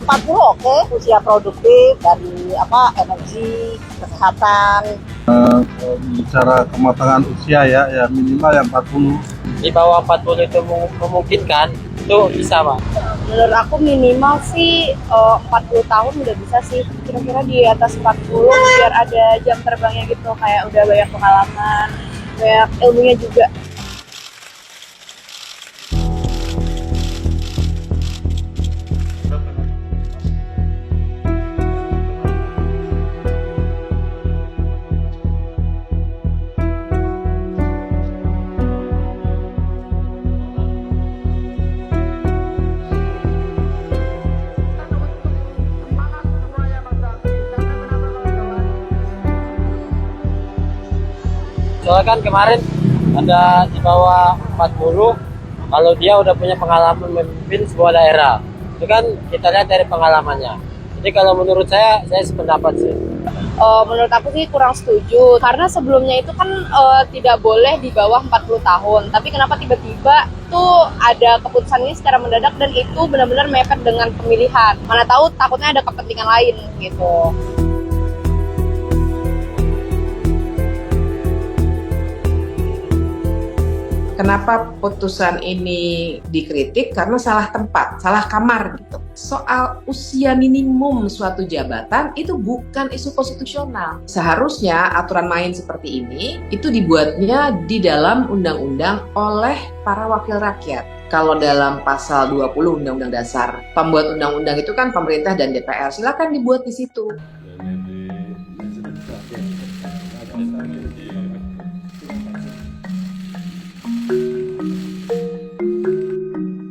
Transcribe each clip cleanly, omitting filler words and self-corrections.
40 oke, usia produktif dari energi, kesehatan. Bicara kematangan usia ya minimal yang 40. Di bawah 40 itu memungkinkan, itu bisa Pak? Menurut aku minimal sih 40 tahun udah bisa sih. Kira-kira di atas 40 biar ada jam terbangnya gitu, kayak udah banyak pengalaman, banyak ilmunya juga. Soalnya kan kemarin ada di bawah 40, kalau dia udah punya pengalaman memimpin sebuah daerah, itu kan kita lihat dari pengalamannya. Jadi kalau menurut saya sependapat sih. Menurut aku sih kurang setuju, karena sebelumnya itu kan tidak boleh di bawah 40 tahun. Tapi kenapa tiba-tiba tuh ada keputusan ini secara mendadak dan itu benar-benar mepet dengan pemilihan. Mana tahu takutnya ada kepentingan lain gitu. Kenapa putusan ini dikritik? Karena salah tempat, salah kamar gitu. Soal usia minimum suatu jabatan itu bukan isu konstitusional. Seharusnya aturan main seperti ini itu dibuatnya di dalam undang-undang oleh para wakil rakyat. Kalau dalam pasal 20 Undang-Undang Dasar, pembuat undang-undang itu kan pemerintah dan DPR. Silakan dibuat di situ.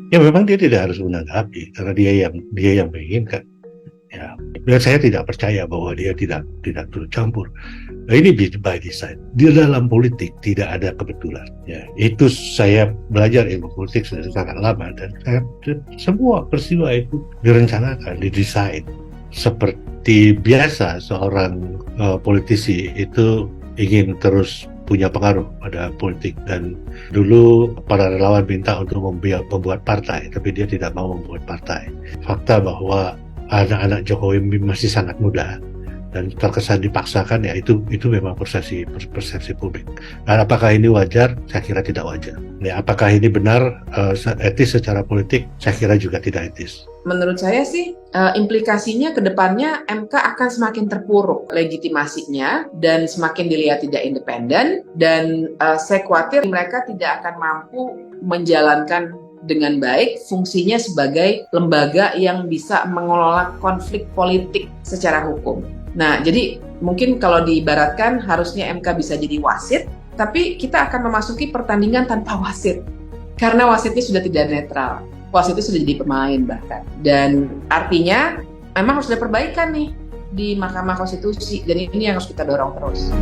Ya memang dia tidak harus menanggapi karena dia yang menginginkan. Ya, dan saya tidak percaya bahwa dia tidak turut campur. Nah, ini by design. Di dalam politik tidak ada kebetulan. Ya, itu saya belajar ilmu politik sudah sangat lama dan semua peristiwa itu direncanakan, didesain. Seperti biasa seorang politisi itu ingin terus punya pengaruh pada politik dan dulu para relawan minta untuk membuat partai tapi dia tidak mau membuat partai. Fakta bahwa anak-anak Jokowi masih sangat muda dan terkesan dipaksakan ya itu memang persepsi publik. Dan apakah ini wajar? Saya kira tidak wajar. Ya, apakah ini benar etis secara politik? Saya kira juga tidak etis. Menurut saya sih implikasinya ke depannya MK akan semakin terpuruk legitimasinya dan semakin dilihat tidak independen dan saya khawatir mereka tidak akan mampu menjalankan dengan baik fungsinya sebagai lembaga yang bisa mengelola konflik politik secara hukum. Nah, jadi mungkin kalau diibaratkan harusnya MK bisa jadi wasit, tapi kita akan memasuki pertandingan tanpa wasit karena wasitnya sudah tidak netral. Wasit itu sudah jadi pemain bahkan. Dan artinya memang harus ada perbaikan nih di Mahkamah Konstitusi dan ini yang harus kita dorong terus.